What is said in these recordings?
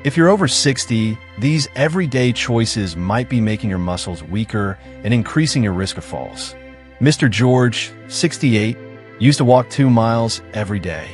If you're over 60, these everyday choices might be making your muscles weaker and increasing your risk of falls. Mr. George, 68, used to walk 2 miles every day.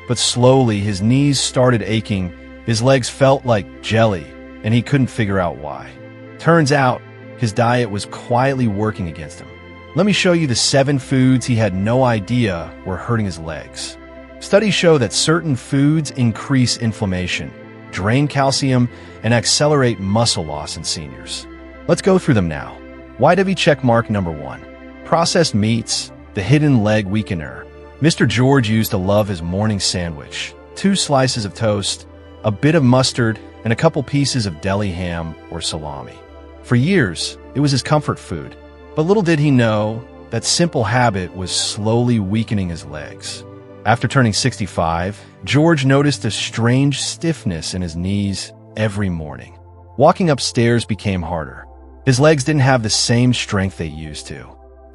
But slowly, his knees started aching, his legs felt like jelly, and he couldn't figure out why. Turns out, his diet was quietly working against him. Let me show you the 7 foods he had no idea were hurting his legs. Studies show that certain foods increase inflammation, drain calcium, and accelerate muscle loss in seniors. Let's go through them now. YW checkmark number 1. Processed meats, the hidden leg weakener. Mr. George used to love his morning sandwich. 2 slices of toast, a bit of mustard, and a couple pieces of deli ham or salami. For years, it was his comfort food. But little did he know that simple habit was slowly weakening his legs. After turning 65, George noticed a strange stiffness in his knees every morning. Walking upstairs became harder. His legs didn't have the same strength they used to.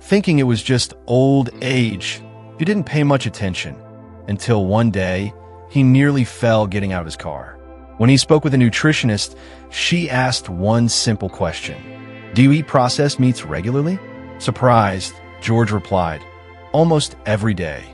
Thinking it was just old age, he didn't pay much attention until one day he nearly fell getting out of his car. When he spoke with a nutritionist, she asked one simple question: "Do you eat processed meats regularly?" Surprised, George replied, "Almost every day."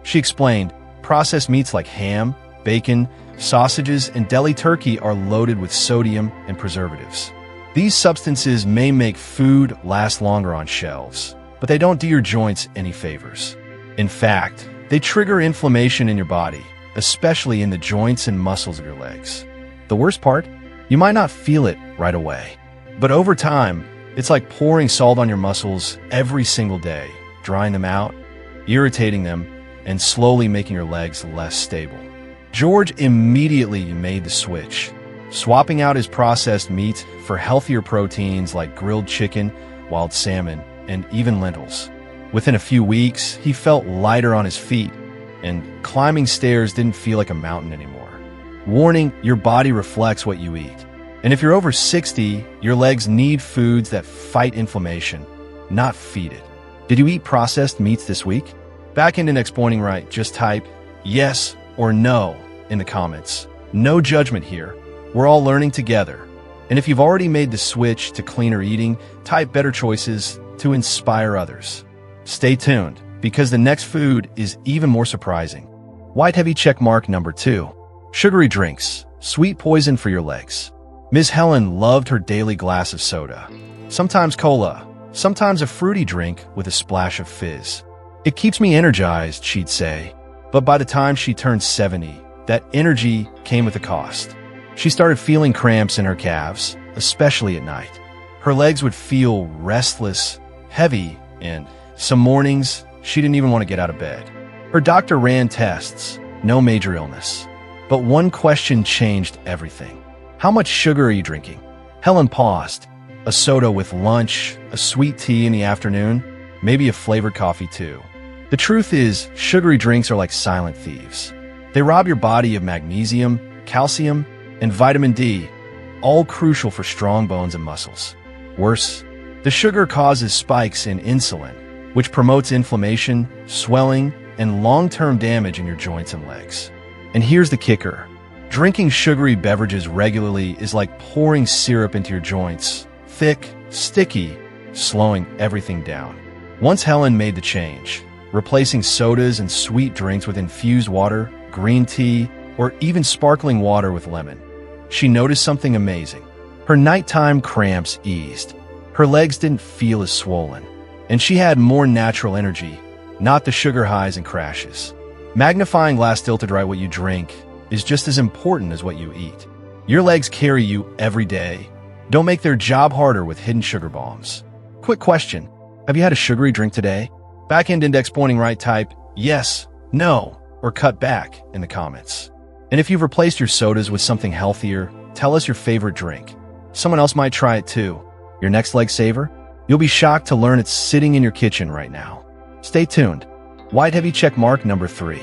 She explained, processed meats like ham, bacon, sausages, and deli turkey are loaded with sodium and preservatives. These substances may make food last longer on shelves, but they don't do your joints any favors. In fact, they trigger inflammation in your body, especially in the joints and muscles of your legs. The worst part? You might not feel it right away. But over time, it's like pouring salt on your muscles every single day, drying them out, irritating them, and slowly making your legs less stable. George immediately made the switch, swapping out his processed meat for healthier proteins like grilled chicken, wild salmon, and even lentils. Within a few weeks, he felt lighter on his feet, and climbing stairs didn't feel like a mountain anymore. Warning, your body reflects what you eat. And if you're over 60, your legs need foods that fight inflammation, not feed it. Did you eat processed meats this week? Back into Next Pointing Right, just type yes or no in the comments. No judgment here. We're all learning together. And if you've already made the switch to cleaner eating, type better choices to inspire others. Stay tuned, because the next food is even more surprising. White heavy checkmark number 2. Sugary drinks, sweet poison for your legs. Ms. Helen loved her daily glass of soda. Sometimes cola, sometimes a fruity drink with a splash of fizz. "It keeps me energized," she'd say. But by the time she turned 70, that energy came with a cost. She started feeling cramps in her calves, especially at night. Her legs would feel restless, heavy, and some mornings, she didn't even want to get out of bed. Her doctor ran tests, no major illness. But one question changed everything. "How much sugar are you drinking?" Helen paused. A soda with lunch, a sweet tea in the afternoon, maybe a flavored coffee too. The truth is, sugary drinks are like silent thieves. They rob your body of magnesium, calcium, and vitamin D, all crucial for strong bones and muscles. Worse, the sugar causes spikes in insulin, which promotes inflammation, swelling, and long-term damage in your joints and legs. And here's the kicker. Drinking sugary beverages regularly is like pouring syrup into your joints, thick, sticky, slowing everything down. Once Helen made the change, replacing sodas and sweet drinks with infused water, green tea, or even sparkling water with lemon, she noticed something amazing. Her nighttime cramps eased. Her legs didn't feel as swollen, and she had more natural energy, not the sugar highs and crashes. Magnifying glass tilted right what you drink is just as important as what you eat. Your legs carry you every day. Don't make their job harder with hidden sugar bombs. Quick question. Have you had a sugary drink today? Back-end index pointing right, type yes, no, or cut back in the comments. And if you've replaced your sodas with something healthier, tell us your favorite drink. Someone else might try it too. Your next leg saver? You'll be shocked to learn it's sitting in your kitchen right now. Stay tuned. White heavy check mark number 3.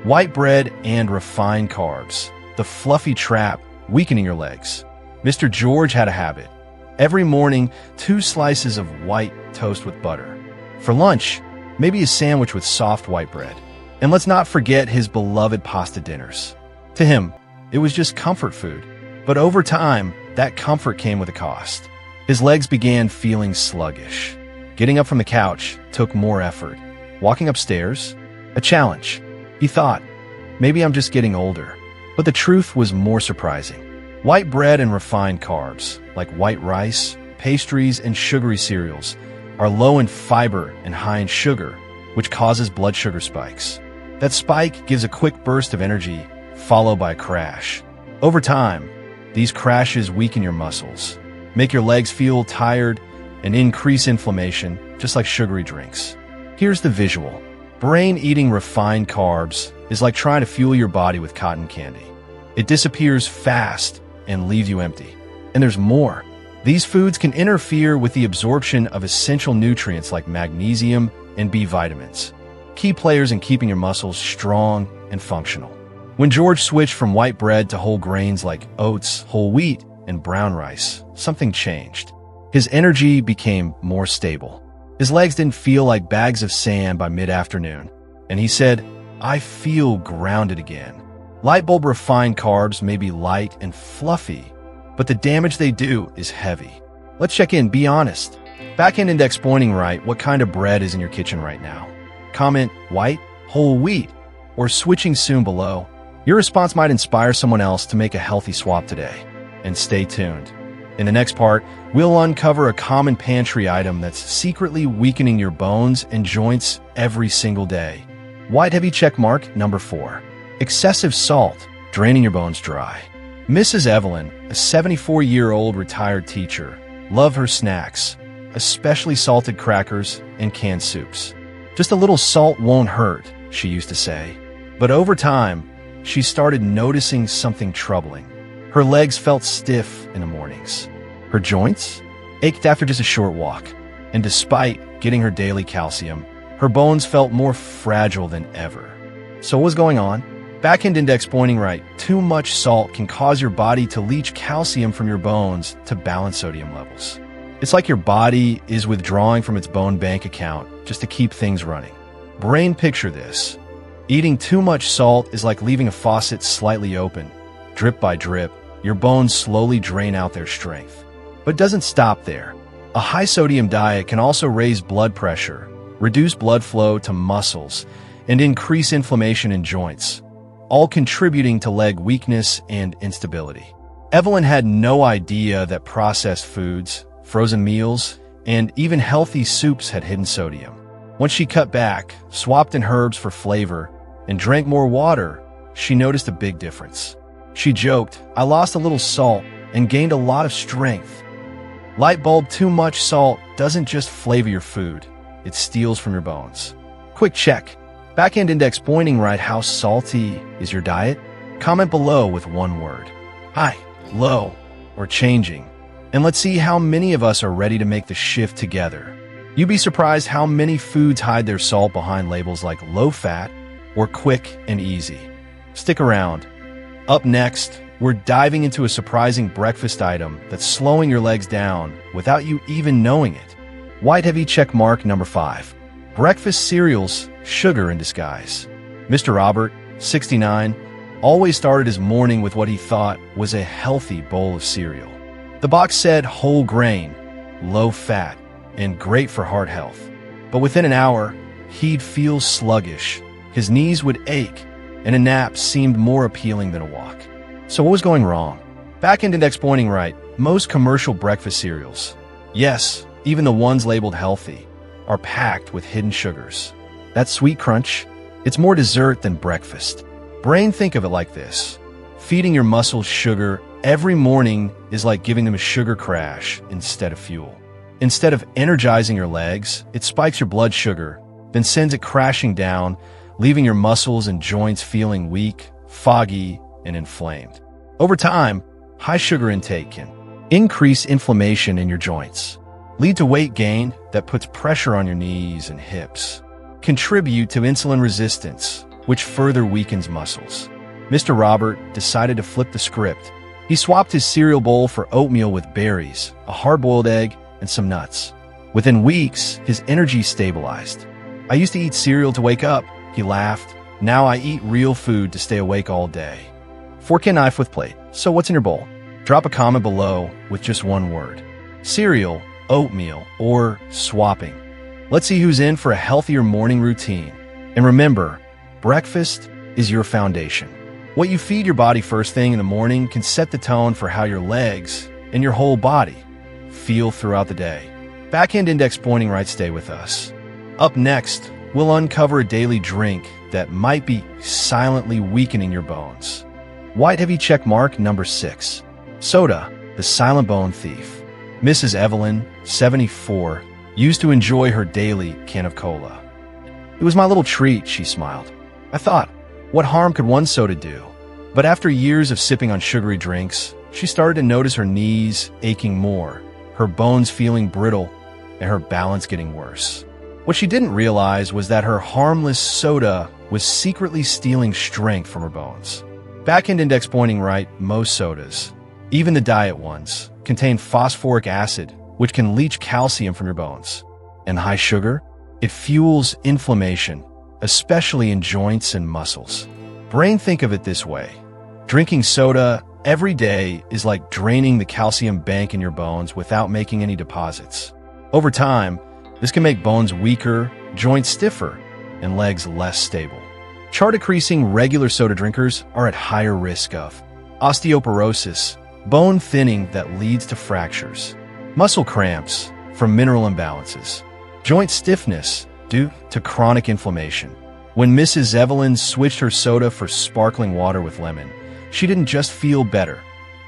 White bread and refined carbs. The fluffy trap weakening your legs. Mr. George had a habit. Every morning, 2 slices of white toast with butter. For lunch, maybe a sandwich with soft white bread. And let's not forget his beloved pasta dinners. To him, it was just comfort food. But over time, that comfort came with a cost. His legs began feeling sluggish. Getting up from the couch took more effort. Walking upstairs? A challenge. He thought, maybe I'm just getting older. But the truth was more surprising. White bread and refined carbs, like white rice, pastries, and sugary cereals, are low in fiber and high in sugar, which causes blood sugar spikes. That spike gives a quick burst of energy, followed by a crash. Over time, these crashes weaken your muscles, make your legs feel tired, and increase inflammation, just like sugary drinks. Here's the visual. Brain eating refined carbs is like trying to fuel your body with cotton candy. It disappears fast and leaves you empty. And there's more. These foods can interfere with the absorption of essential nutrients like magnesium and B vitamins, key players in keeping your muscles strong and functional. When George switched from white bread to whole grains like oats, whole wheat, and brown rice, something changed. His energy became more stable. His legs didn't feel like bags of sand by mid-afternoon, and he said, "I feel grounded again." Light bulb refined carbs may be light and fluffy, but the damage they do is heavy. Let's check in, be honest. Back-end index pointing right, what kind of bread is in your kitchen right now? Comment white, whole wheat, or switching soon below. Your response might inspire someone else to make a healthy swap today. And stay tuned. In the next part, we'll uncover a common pantry item that's secretly weakening your bones and joints every single day. White heavy check mark number 4. Excessive salt, draining your bones dry. Mrs. Evelyn, a 74-year-old retired teacher, loved her snacks, especially salted crackers and canned soups. Just a little salt won't hurt, she used to say. But over time, she started noticing something troubling. Her legs felt stiff in the mornings. Her joints ached after just a short walk. And despite getting her daily calcium, her bones felt more fragile than ever. So what was going on? Back-end index pointing right, too much salt can cause your body to leach calcium from your bones to balance sodium levels. It's like your body is withdrawing from its bone bank account just to keep things running. Brain picture this. Eating too much salt is like leaving a faucet slightly open. Drip by drip, your bones slowly drain out their strength. But it doesn't stop there. A high-sodium diet can also raise blood pressure, reduce blood flow to muscles, and increase inflammation in joints, all contributing to leg weakness and instability. Evelyn had no idea that processed foods, frozen meals, and even healthy soups had hidden sodium. Once she cut back, swapped in herbs for flavor, and drank more water, she noticed a big difference. She joked, "I lost a little salt and gained a lot of strength." Light bulb, too much salt doesn't just flavor your food, it steals from your bones. Quick check. Back-end index pointing right, how salty is your diet? Comment below with one word. High, low, or changing. And let's see how many of us are ready to make the shift together. You'd be surprised how many foods hide their salt behind labels like low fat or quick and easy. Stick around. Up next, we're diving into a surprising breakfast item that's slowing your legs down without you even knowing it. White heavy check mark number 5. Breakfast cereals, sugar in disguise. Mr. Robert, 69, always started his morning with what he thought was a healthy bowl of cereal. The box said whole grain, low fat, and great for heart health. But within an hour, he'd feel sluggish, his knees would ache, and a nap seemed more appealing than a walk. So what was going wrong? Back-end index pointing right, most commercial breakfast cereals, yes, even the ones labeled healthy, are packed with hidden sugars. That sweet crunch, it's more dessert than breakfast. Brain, think of it like this. Feeding your muscles sugar every morning is like giving them a sugar crash instead of fuel. Instead of energizing your legs, it spikes your blood sugar, then sends it crashing down, leaving your muscles and joints feeling weak, foggy, and inflamed. Over time, high sugar intake can increase inflammation in your joints, lead to weight gain that puts pressure on your knees and hips, contribute to insulin resistance, which further weakens muscles. Mr. Robert decided to flip the script. He swapped his cereal bowl for oatmeal with berries, a hard-boiled egg, and some nuts. Within weeks, his energy stabilized. "I used to eat cereal to wake up," he laughed. "Now I eat real food to stay awake all day." Fork and knife with plate. So what's in your bowl? Drop a comment below with just one word: cereal, oatmeal, or swapping. Let's see who's in for a healthier morning routine. And remember, breakfast is your foundation. What you feed your body first thing in the morning can set the tone for how your legs and your whole body feel throughout the day. Backhand index pointing right, stay with us. Up next, we'll uncover a daily drink that might be silently weakening your bones. White heavy check mark number 6. Soda, the silent bone thief. Mrs. Evelyn, 74, used to enjoy her daily can of cola. It was my little treat, she smiled. I thought, what harm could one soda do? But after years of sipping on sugary drinks, she started to notice her knees aching more, her bones feeling brittle, and her balance getting worse. What she didn't realize was that her harmless soda was secretly stealing strength from her bones. Backhand index pointing right, most sodas, even the diet ones, contain phosphoric acid, which can leach calcium from your bones. And high sugar? It fuels inflammation, especially in joints and muscles. Brain, think of it this way. Drinking soda every day is like draining the calcium bank in your bones without making any deposits. Over time, this can make bones weaker, joints stiffer, and legs less stable. Chart decreasing regular soda drinkers are at higher risk of osteoporosis, bone thinning that leads to fractures, muscle cramps from mineral imbalances, joint stiffness due to chronic inflammation. When Mrs. Evelyn switched her soda for sparkling water with lemon, she didn't just feel better.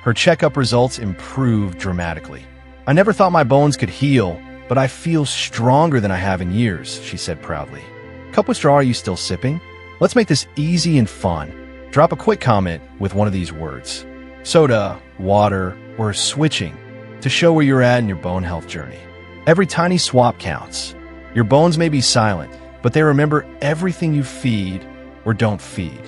Her checkup results improved dramatically. I never thought my bones could heal, but I feel stronger than I have in years, she said proudly. Cup with straw, are you still sipping? Let's make this easy and fun. Drop a quick comment with one of these words: soda, water, or switching, to show where you're at in your bone health journey. Every tiny swap counts. Your bones may be silent, but they remember everything you feed or don't feed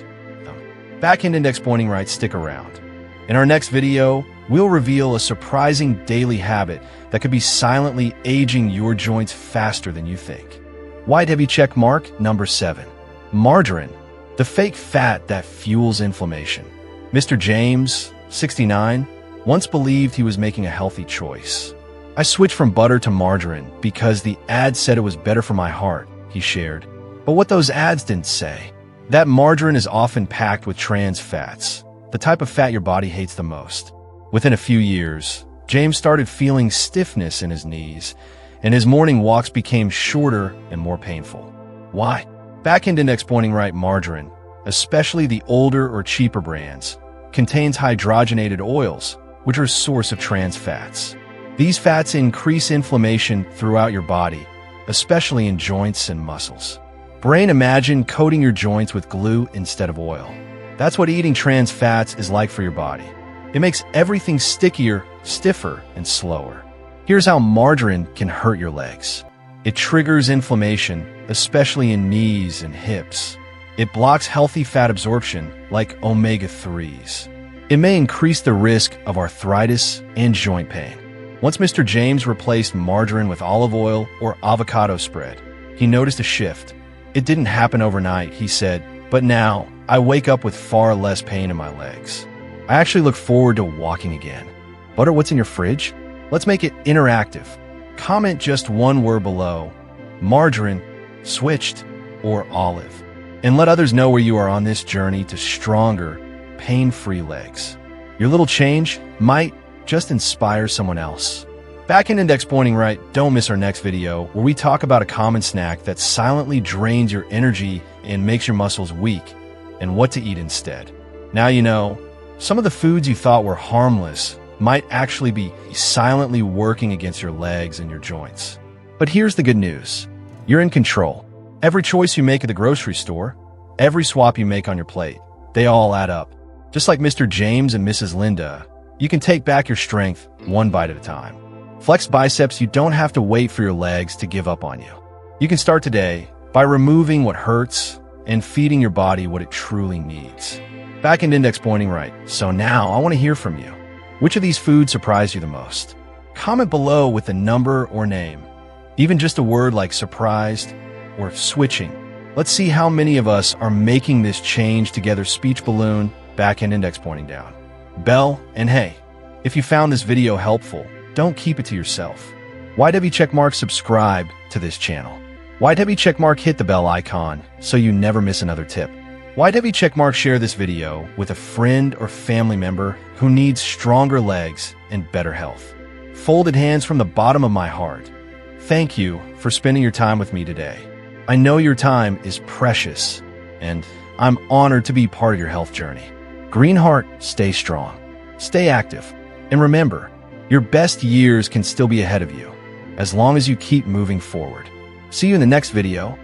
them. Backhand index pointing right, stick around. In our next video, we'll reveal a surprising daily habit that could be silently aging your joints faster than you think. White heavy check mark number 7. Margarine, the fake fat that fuels inflammation. Mr. James, 69, once believed he was making a healthy choice. I switched from butter to margarine because the ad said it was better for my heart, he shared. But what those ads didn't say, that margarine is often packed with trans fats, the type of fat your body hates the most. Within a few years, James started feeling stiffness in his knees, and his morning walks became shorter and more painful. Why? Backhand index pointing right, margarine, especially the older or cheaper brands, contains hydrogenated oils, which are a source of trans fats. These fats increase inflammation throughout your body, especially in joints and muscles. Brain, imagine coating your joints with glue instead of oil. That's what eating trans fats is like for your body. It makes everything stickier, stiffer, and slower. Here's how margarine can hurt your legs. It triggers inflammation, especially in knees and hips. It blocks healthy fat absorption, like omega-3s. It may increase the risk of arthritis and joint pain. Once Mr. James replaced margarine with olive oil or avocado spread, he noticed a shift. It didn't happen overnight, he said, but now I wake up with far less pain in my legs. I actually look forward to walking again. Butter, what's in your fridge? Let's make it interactive. Comment just one word below: margarine, switched, or olive. And let others know where you are on this journey to stronger, pain-free legs. Your little change might just inspire someone else. Backhand index pointing right, don't miss our next video where we talk about a common snack that silently drains your energy and makes your muscles weak, and what to eat instead. Now you know, some of the foods you thought were harmless might actually be silently working against your legs and your joints. But here's the good news. You're in control. Every choice you make at the grocery store, every swap you make on your plate, they all add up. Just like Mr. James and Mrs. Linda, you can take back your strength one bite at a time. Flex biceps, you don't have to wait for your legs to give up on you. You can start today by removing what hurts and feeding your body what it truly needs. Backhand index pointing right. So now I want to hear from you. Which of these foods surprised you the most? Comment below with a number or name. Even just a word like surprised or switching. Let's see how many of us are making this change together. Speech balloon, backhand index pointing down. Bell, and hey, If you found this video helpful, don't keep it to yourself. YW checkmark subscribe to this channel. YW checkmark hit the bell icon so you never miss another tip. YW checkmark share this video with a friend or family member who needs stronger legs and better health. Folded hands from the bottom of my heart. Thank you for spending your time with me today. I know your time is precious, and I'm honored to be part of your health journey. Green Heart, stay strong, stay active, and remember, your best years can still be ahead of you, as long as you keep moving forward. See you in the next video.